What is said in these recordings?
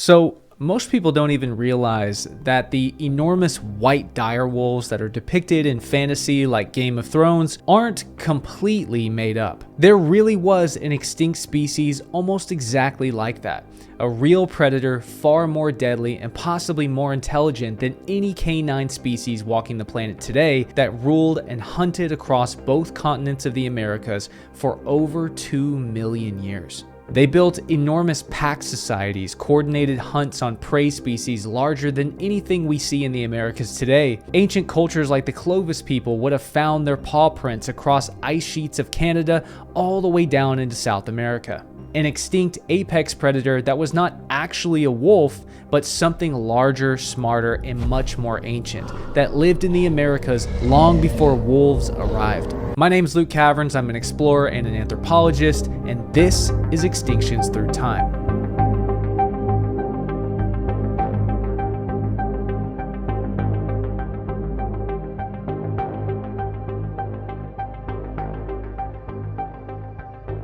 So, most people don't even realize that the enormous white dire wolves that are depicted in fantasy like Game of Thrones aren't completely made up. There really was an extinct species almost exactly like that. A real predator, far more deadly and possibly more intelligent than any canine species walking the planet today, that ruled and hunted across both continents of the Americas for over 2 million years. They built enormous pack societies, coordinated hunts on prey species larger than anything we see in the Americas today. Ancient cultures like the Clovis people would have found their paw prints across ice sheets of Canada all the way down into South America. An extinct apex predator that was not actually a wolf, but something larger, smarter, and much more ancient that lived in the Americas long before wolves arrived. My name is Luke Caverns. I'm an explorer and an anthropologist, and this is Extinctions Through Time.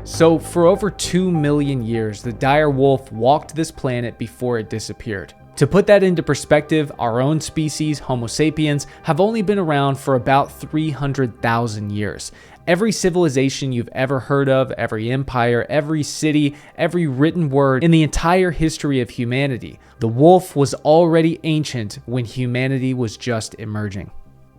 So for over 2 million years, the dire wolf walked this planet before it disappeared. To put that into perspective, our own species, Homo sapiens, have only been around for about 300,000 years. Every civilization you've ever heard of, every empire, every city, every written word in the entire history of humanity, the wolf was already ancient when humanity was just emerging.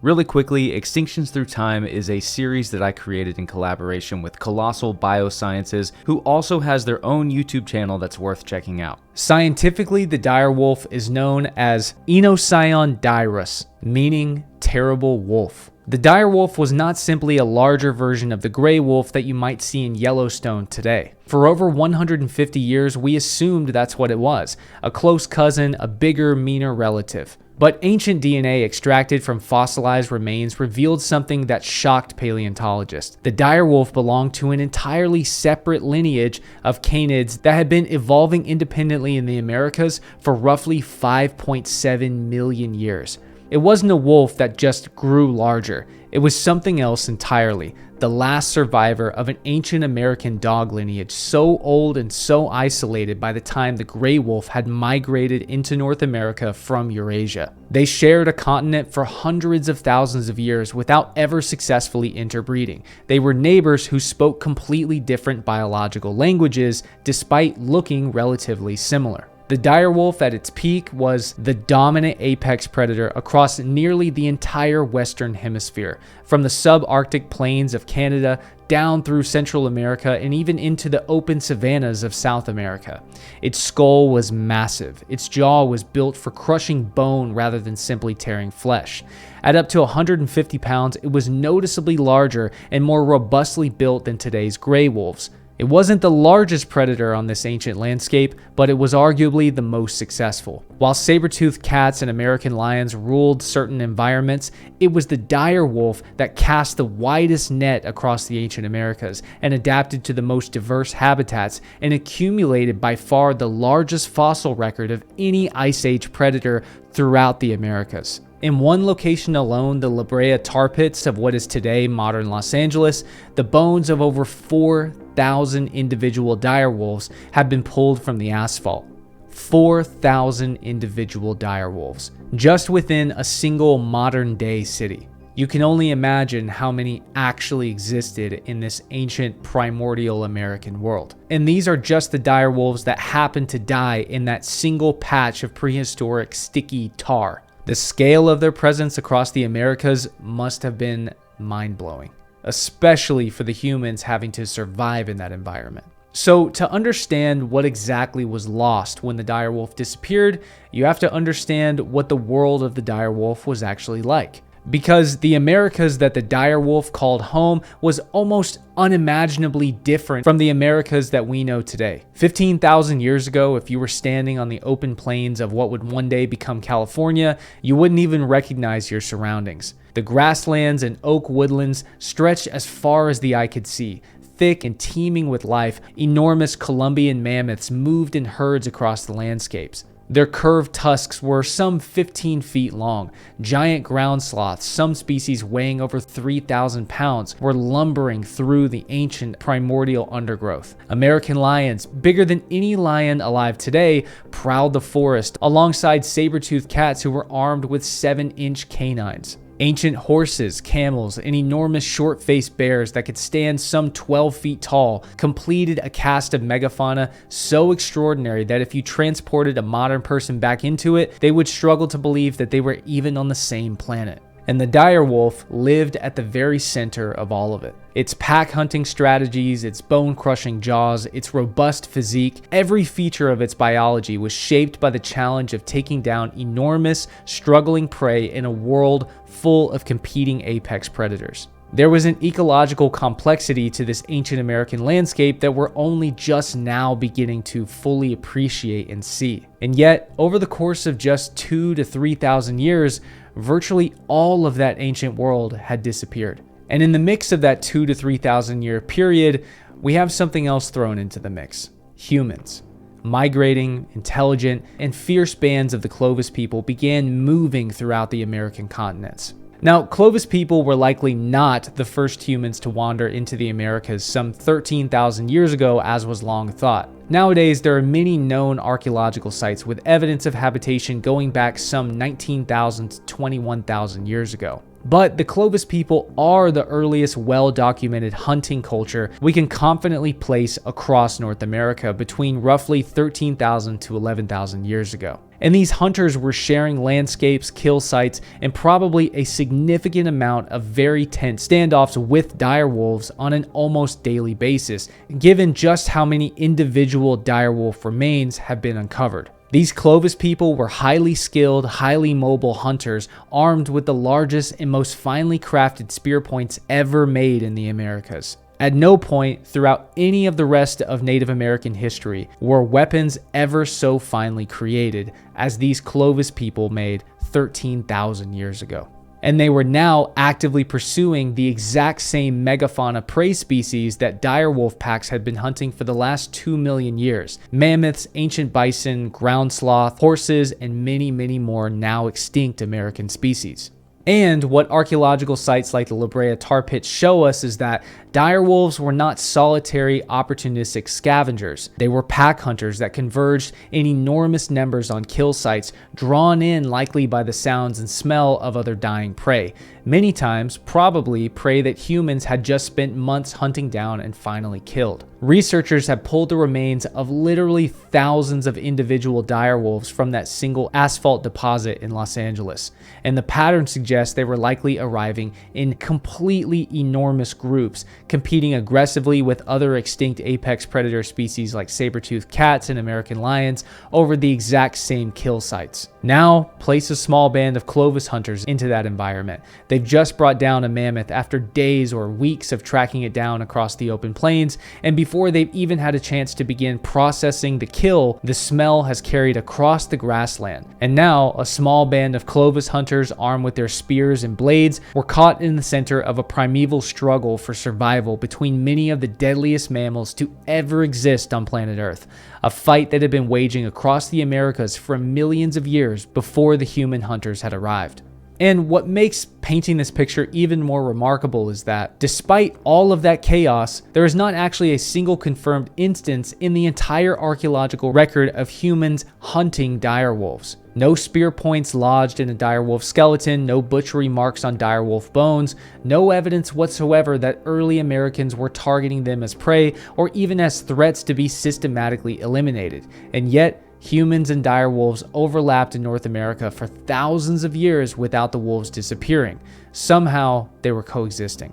Really quickly, Extinctions Through Time is a series that I created in collaboration with Colossal Biosciences, who also has their own YouTube channel that's worth checking out. Scientifically, the dire wolf is known as Enosion dirus, meaning terrible wolf. The dire wolf was not simply a larger version of the gray wolf that you might see in Yellowstone today. For over 150 years, we assumed that's what it was, a close cousin, a bigger, meaner relative. But ancient DNA extracted from fossilized remains revealed something that shocked paleontologists. The dire wolf belonged to an entirely separate lineage of canids that had been evolving independently in the Americas for roughly 5.7 million years. It wasn't a wolf that just grew larger. It was something else entirely. The last survivor of an ancient American dog lineage so old and so isolated by the time the gray wolf had migrated into North America from Eurasia. They shared a continent for hundreds of thousands of years without ever successfully interbreeding. They were neighbors who spoke completely different biological languages despite looking relatively similar. The dire wolf at its peak was the dominant apex predator across nearly the entire Western Hemisphere, from the subarctic plains of Canada down through Central America and even into the open savannas of South America. Its skull was massive. Its jaw was built for crushing bone rather than simply tearing flesh. At up to 150 pounds, it was noticeably larger and more robustly built than today's gray wolves. It wasn't the largest predator on this ancient landscape, but it was arguably the most successful. While saber-toothed cats and American lions ruled certain environments, it was the dire wolf that cast the widest net across the ancient Americas and adapted to the most diverse habitats and accumulated by far the largest fossil record of any Ice Age predator throughout the Americas. In one location alone, the La Brea tar pits of what is today modern Los Angeles, the bones of over 4,000 individual dire wolves have been pulled from the asphalt. 4,000 individual dire wolves, just within a single modern-day city. You can only imagine how many actually existed in this ancient primordial American world. And these are just the dire wolves that happened to die in that single patch of prehistoric sticky tar. The scale of their presence across the Americas must have been mind-blowing, especially for the humans having to survive in that environment. So to understand what exactly was lost when the dire wolf disappeared, you have to understand what the world of the dire wolf was actually like. Because the Americas that the dire wolf called home was almost unimaginably different from the Americas that we know today. 15,000 years ago, if you were standing on the open plains of what would one day become California, you wouldn't even recognize your surroundings. The grasslands and oak woodlands stretched as far as the eye could see. Thick and teeming with life, enormous Columbian mammoths moved in herds across the landscapes. Their curved tusks were some 15 feet long. Giant ground sloths, some species weighing over 3,000 pounds, were lumbering through the ancient primordial undergrowth. American lions, bigger than any lion alive today, prowled the forest alongside saber-toothed cats who were armed with 7-inch canines. Ancient horses, camels, and enormous short-faced bears that could stand some 12 feet tall completed a cast of megafauna so extraordinary that if you transported a modern person back into it, they would struggle to believe that they were even on the same planet. And the dire wolf lived at the very center of all of it. Its pack hunting strategies, its bone-crushing jaws, its robust physique, every feature of its biology was shaped by the challenge of taking down enormous, struggling prey in a world full of competing apex predators. There was an ecological complexity to this ancient American landscape that we're only just now beginning to fully appreciate and see. And yet, over the course of just 2,000 to 3,000 years, virtually all of that ancient world had disappeared. And in the mix of that 2,000 to 3,000 year period, we have something else thrown into the mix: humans. Migrating, intelligent, and fierce bands of the Clovis people began moving throughout the American continents. Now, Clovis people were likely not the first humans to wander into the Americas some 13,000 years ago, as was long thought. Nowadays, there are many known archaeological sites with evidence of habitation going back some 19,000 to 21,000 years ago. But the Clovis people are the earliest well-documented hunting culture we can confidently place across North America between roughly 13,000 to 11,000 years ago. And these hunters were sharing landscapes, kill sites, and probably a significant amount of very tense standoffs with dire wolves on an almost daily basis, given just how many individual dire wolf remains have been uncovered. These Clovis people were highly skilled, highly mobile hunters armed with the largest and most finely crafted spear points ever made in the Americas. At no point throughout any of the rest of Native American history were weapons ever so finely created as these Clovis people made 13,000 years ago. And they were now actively pursuing the exact same megafauna prey species that dire wolf packs had been hunting for the last 2 million years. Mammoths, ancient bison, ground sloth, horses, and many, many more now extinct American species. And what archaeological sites like the La Brea tar pits show us is that dire wolves were not solitary, opportunistic scavengers. They were pack hunters that converged in enormous numbers on kill sites, drawn in likely by the sounds and smell of other dying prey. Many times, probably prey that humans had just spent months hunting down and finally killed. Researchers have pulled the remains of literally thousands of individual dire wolves from that single asphalt deposit in Los Angeles, and the pattern suggests they were likely arriving in completely enormous groups, competing aggressively with other extinct apex predator species like saber-toothed cats and American lions over the exact same kill sites. Now, place a small band of Clovis hunters into that environment. They've just brought down a mammoth after days or weeks of tracking it down across the open plains, and before they've even had a chance to begin processing the kill, the smell has carried across the grassland. And now, a small band of Clovis hunters armed with their spears and blades were caught in the center of a primeval struggle for survival between many of the deadliest mammals to ever exist on planet Earth. A fight that had been waging across the Americas for millions of years before the human hunters had arrived. And what makes painting this picture even more remarkable is that, despite all of that chaos, there is not actually a single confirmed instance in the entire archaeological record of humans hunting dire wolves. No spear points lodged in a dire wolf skeleton, no butchery marks on dire wolf bones, no evidence whatsoever that early Americans were targeting them as prey or even as threats to be systematically eliminated. And yet, humans and dire wolves overlapped in North America for thousands of years without the wolves disappearing. Somehow, they were coexisting.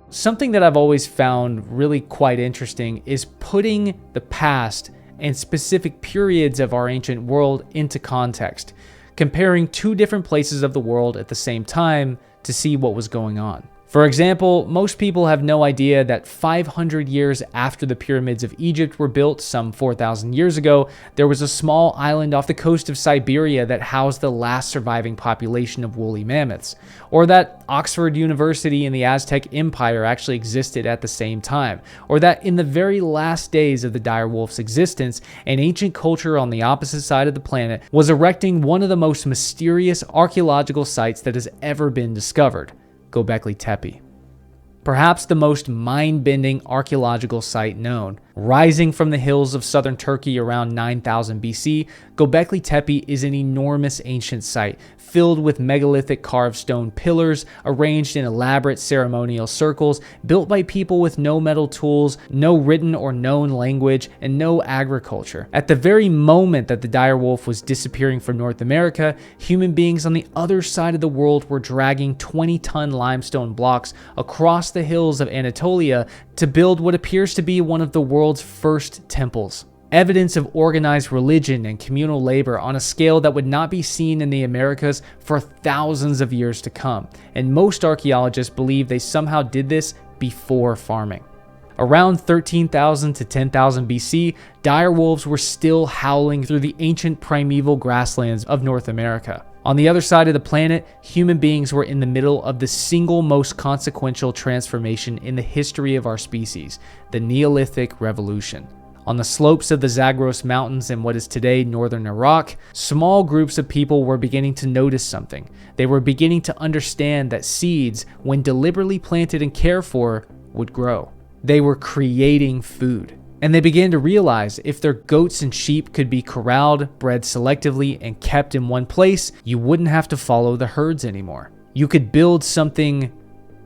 Something that I've always found really quite interesting is putting the past and specific periods of our ancient world into context, comparing two different places of the world at the same time to see what was going on. For example, most people have no idea that 500 years after the pyramids of Egypt were built, some 4,000 years ago, there was a small island off the coast of Siberia that housed the last surviving population of woolly mammoths, or that Oxford University and the Aztec Empire actually existed at the same time, or that in the very last days of the direwolf's existence, an ancient culture on the opposite side of the planet was erecting one of the most mysterious archaeological sites that has ever been discovered. Göbekli Tepe. Perhaps the most mind-bending archaeological site known. Rising from the hills of southern Turkey around 9000 BC, Göbekli Tepe is an enormous ancient site filled with megalithic carved stone pillars arranged in elaborate ceremonial circles, built by people with no metal tools, no written or known language, and no agriculture. At the very moment that the direwolf was disappearing from North America, human beings on the other side of the world were dragging 20-ton limestone blocks across the hills of Anatolia to build what appears to be one of the world's first temples. Evidence of organized religion and communal labor on a scale that would not be seen in the Americas for thousands of years to come, and most archaeologists believe they somehow did this before farming. Around 13,000 to 10,000 BC, dire wolves were still howling through the ancient primeval grasslands of North America. On the other side of the planet, human beings were in the middle of the single most consequential transformation in the history of our species, the Neolithic Revolution. On the slopes of the Zagros Mountains in what is today northern Iraq, small groups of people were beginning to notice something. They were beginning to understand that seeds, when deliberately planted and cared for, would grow. They were creating food. And they began to realize if their goats and sheep could be corralled, bred selectively, and kept in one place, you wouldn't have to follow the herds anymore. You could build something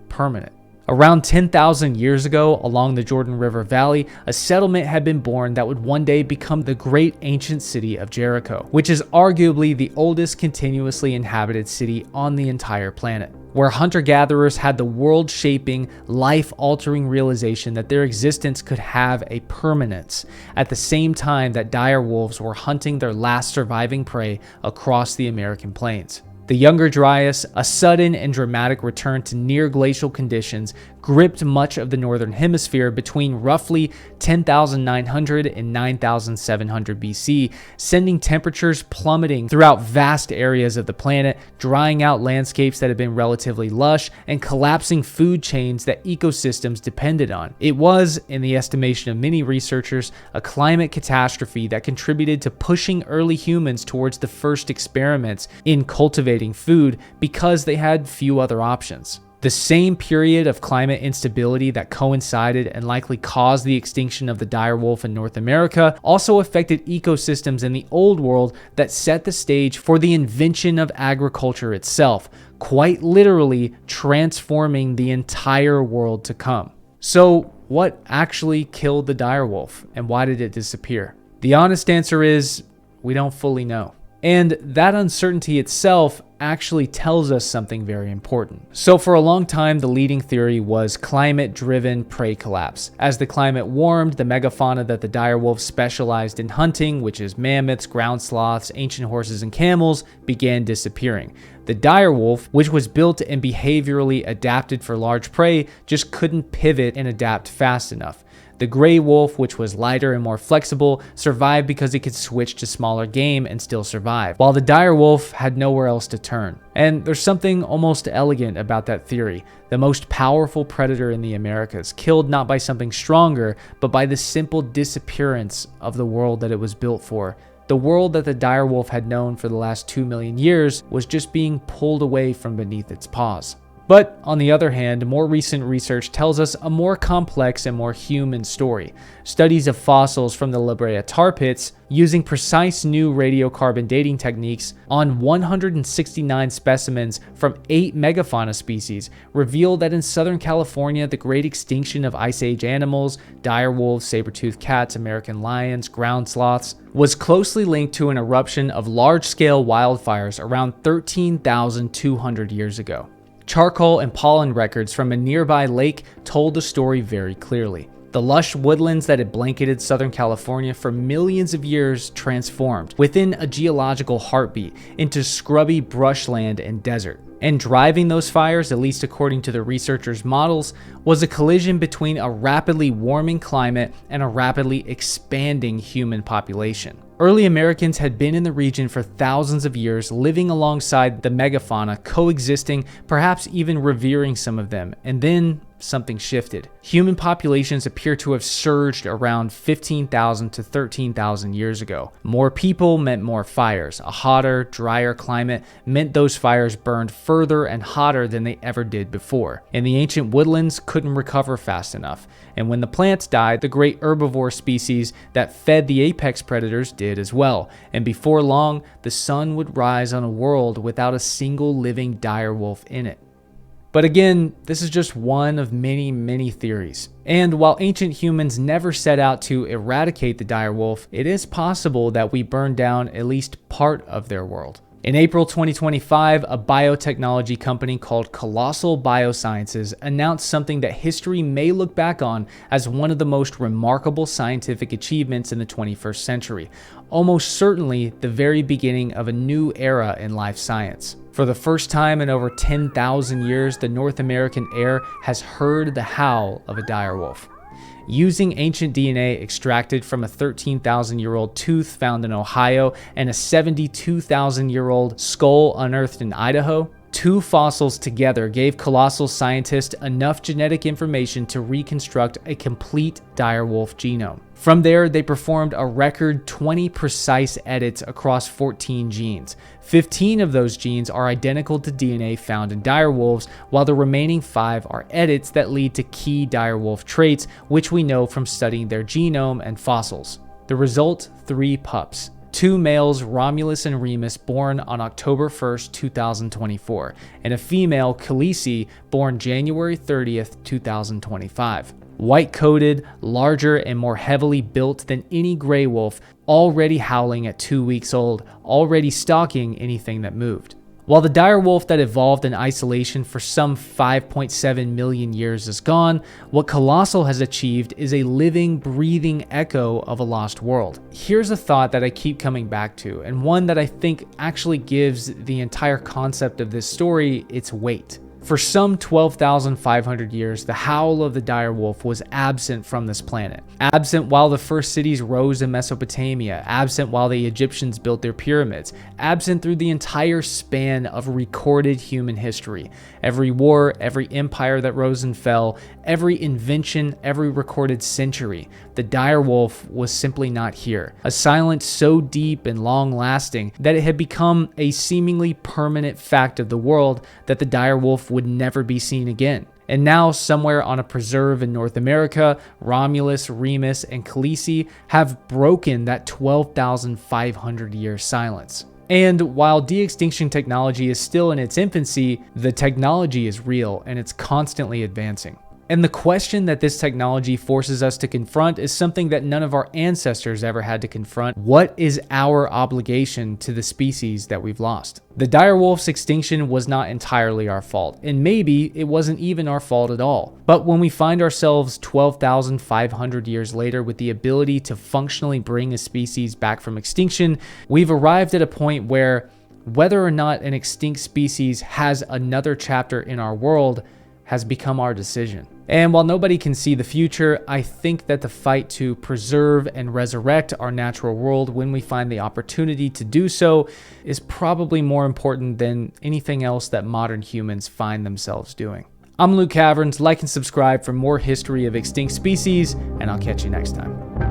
permanent. Around 10,000 years ago, along the Jordan River Valley, a settlement had been born that would one day become the great ancient city of Jericho, which is arguably the oldest continuously inhabited city on the entire planet, where hunter-gatherers had the world-shaping, life-altering realization that their existence could have a permanence, at the same time that dire wolves were hunting their last surviving prey across the American plains. The Younger Dryas, a sudden and dramatic return to near glacial conditions, gripped much of the northern hemisphere between roughly 10,900 and 9,700 BC, sending temperatures plummeting throughout vast areas of the planet, drying out landscapes that had been relatively lush, and collapsing food chains that ecosystems depended on. It was, in the estimation of many researchers, a climate catastrophe that contributed to pushing early humans towards the first experiments in cultivating food because they had few other options. The same period of climate instability that coincided and likely caused the extinction of the dire wolf in North America also affected ecosystems in the Old World that set the stage for the invention of agriculture itself, quite literally transforming the entire world to come. So, what actually killed the dire wolf, and why did it disappear? The honest answer is, we don't fully know. And that uncertainty itself actually tells us something very important. So for a long time, the leading theory was climate-driven prey collapse. As the climate warmed, the megafauna that the dire wolf specialized in hunting, which is mammoths, ground sloths, ancient horses, and camels, began disappearing. The dire wolf, which was built and behaviorally adapted for large prey, just couldn't pivot and adapt fast enough. The gray wolf, which was lighter and more flexible, survived because it could switch to smaller game and still survive, while the dire wolf had nowhere else to turn. And there's something almost elegant about that theory. The most powerful predator in the Americas, killed not by something stronger, but by the simple disappearance of the world that it was built for. The world that the dire wolf had known for the last 2 million years was just being pulled away from beneath its paws. But on the other hand, more recent research tells us a more complex and more human story. Studies of fossils from the La Brea tar pits, using precise new radiocarbon dating techniques on 169 specimens from 8 megafauna species, reveal that in Southern California, the great extinction of Ice Age animals, dire wolves, saber-toothed cats, American lions, ground sloths, was closely linked to an eruption of large-scale wildfires around 13,200 years ago. Charcoal and pollen records from a nearby lake told the story very clearly. The lush woodlands that had blanketed Southern California for millions of years transformed, within a geological heartbeat, into scrubby brushland and desert. And driving those fires, at least according to the researchers' models, was a collision between a rapidly warming climate and a rapidly expanding human population. Early Americans had been in the region for thousands of years, living alongside the megafauna, coexisting, perhaps even revering some of them, and then something shifted. Human populations appear to have surged around 15,000 to 13,000 years ago. More people meant more fires. A hotter, drier climate meant those fires burned further and hotter than they ever did before. And the ancient woodlands couldn't recover fast enough. And when the plants died, the great herbivore species that fed the apex predators did as well. And before long, the sun would rise on a world without a single living direwolf in it. But again, this is just one of many theories. And while ancient humans never set out to eradicate the direwolf, it is possible that we burned down at least part of their world. In April 2025, a biotechnology company called Colossal Biosciences announced something that history may look back on as one of the most remarkable scientific achievements in the 21st century, almost certainly the very beginning of a new era in life science. For the first time in over 10,000 years, the North American air has heard the howl of a direwolf. Using ancient DNA extracted from a 13,000-year-old tooth found in Ohio and a 72,000-year-old skull unearthed in Idaho, two fossils together gave colossal scientists enough genetic information to reconstruct a complete direwolf genome. From there, they performed a record 20 precise edits across 14 genes. 15 of those genes are identical to DNA found in direwolves, while the remaining 5 are edits that lead to key direwolf traits, which we know from studying their genome and fossils. The result, 3 pups. 2 males, Romulus and Remus, born on October 1st, 2024, and a female, Khaleesi, born January 30th, 2025. White-coated, larger, and more heavily built than any gray wolf, already howling at 2 weeks old, already stalking anything that moved. While the direwolf that evolved in isolation for some 5.7 million years is gone, what Colossal has achieved is a living, breathing echo of a lost world. Here's a thought that I keep coming back to, and one that I think actually gives the entire concept of this story its weight. For some 12,500 years, the howl of the direwolf was absent from this planet. Absent while the first cities rose in Mesopotamia, absent while the Egyptians built their pyramids, absent through the entire span of recorded human history. Every war, every empire that rose and fell, every invention, every recorded century, the direwolf was simply not here. A silence so deep and long-lasting that it had become a seemingly permanent fact of the world that the direwolf would never be seen again. And now, somewhere on a preserve in North America, Romulus, Remus, and Khaleesi have broken that 12,500-year silence. And while de-extinction technology is still in its infancy, the technology is real and it's constantly advancing. And the question that this technology forces us to confront is something that none of our ancestors ever had to confront. What is our obligation to the species that we've lost? The direwolf's extinction was not entirely our fault, and maybe it wasn't even our fault at all. But when we find ourselves 12,500 years later with the ability to functionally bring a species back from extinction, we've arrived at a point where whether or not an extinct species has another chapter in our world has become our decision. And while nobody can see the future, I think that the fight to preserve and resurrect our natural world when we find the opportunity to do so is probably more important than anything else that modern humans find themselves doing. I'm Luke Caverns. Like and subscribe for more history of extinct species, and I'll catch you next time.